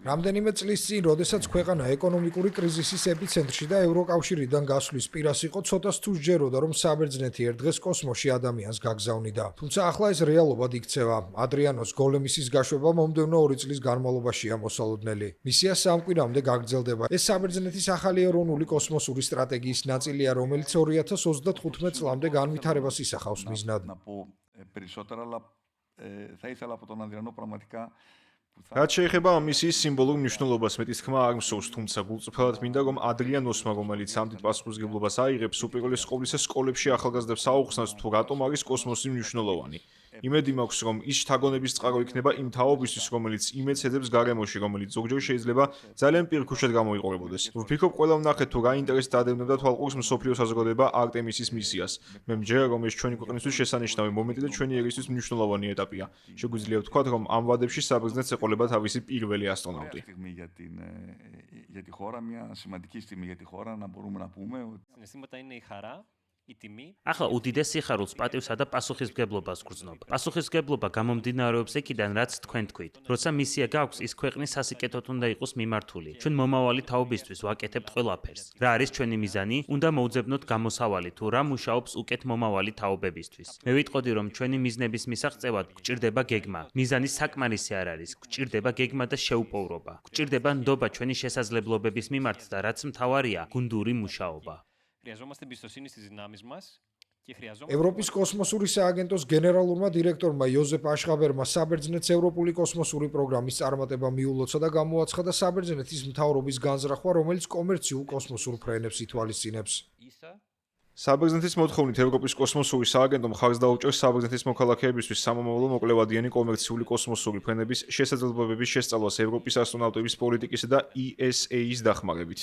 რამდენიმე წლის წინ, როდესაც ქვეყანა ეკონომიკური კრიზისის ეპიცენტრში და ევროკავშირიდან გასვლის პირას იყო, ცოტას თუ სჯეროდა, რომ საბერძნეთი ერთ დღეს კოსმოსში ადამიანს გაგზავნიდა. თუმცა ახლა ეს რეალობად იქცევა. ადრიანოს გოლემისის გაშვება მომდევნო 2 წლის განმავლობაშია მოსალოდნელი. მისია 3 კვირამდე გაგრძელდება. ეს საბერძნეთის ახალი ეროვნული კოსმოსური სტრატეგიის ნაწილია, რომელიც 2035 წლამდე განვითარებას ისახავს მიზნად. რაც შეეხება ამ მისიის სიმბოლურ მნიშვნელობას, მეტის თქმა არ მსურს, თუმცა გულწრფელად მინდა, რომ ადრიანოსმა, რომელიც ამ დიდ პასუხისმგებლობას აიღებს, უპირველეს ყოვლისა სკოლებში ახალგაზრდებს აუხსნას, თუ რატომ არის კოსმოსი მნიშვნელოვანი. იმედი მაქვს, რომ ის შთაგონების წყარო იქნება იმ თაობისთვის, რომელიც იმედს ეძებს გარემოში, რომელიც ზოგჯერ შეიძლება ძალიან პირქუშად გამოიყურებოდეს. ვფიქრობ, ყველა ვნახეთ, თუ რა ინტერესით ადევნებდა თვალყურს მსოფლიო საზოგადოება არტემისის მისიას. მე მჯერა, რომ ეს ჩვენი ქვეყნისთვის შესანიშნავი მომენტი და ჩვენი ერისთვის მნიშვნელოვანი ეტაპია. შეგვიძლია ვთქვათ, რომ ამ ვადებში საბერძნეთს ეყოლება თავისი პირველი ასტრონავტი. ახლა უდიდეს სიხარულს, პატივსა და პასუხისმგებლობას გრძნობ. პასუხისმგებლობა გამომდინარეობს იქიდან, რაც თქვენ თქვით. როცა მისია გაქვს, ის ქვეყნის სასიკეთოდ უნდა იყოს მიმართული. ჩვენ მომავალი თაობისთვის ვაკეთებთ ყველაფერს. რა არის ჩვენი მიზანი? უნდა მოვძებნოთ გამოსავალი თუ რა მუშაობს უკეთ მომავალი თაობებისთვის. მე ვიტყოდი, რომ ჩვენი მიზნების მისაღწევად გვჭირდება გეგმა. მიზანი საკმარისი არ არის. გვჭირდება გეგმა და შეუპოვრობა. გვჭირდება ნდობა ჩვენი შესაძლებლობების მიმართ და რაც მთავარია, გუნდური მუშაობა. ევროპის კოსმოსური სააგენტოს გენერალურმა დირექტორმა იოზეფ აშხაბერმა საბერძნეთს ევროპული კოსმოსური პროგრამის წარმატება მიულოცა და გამოაცხადა საბერძნეთის მთავრობის განზრახვა, რომელიც კომერციულ კოსმოსურ ფრენებს ითვალისწინებს. საბერძნეთის მოთხოვნით ევროპის კოსმოსური სააგენტო მხარს დაუჭერს საბერძნეთის მოქალაქეებისთვის სამომავლო მოკლევადიანი კომერციული კოსმოსური ფრენების შესაძლებლობების შესწავლას ევროპის ასტრონავტების პოლიტიკისა და ESA-ის დახმარებით.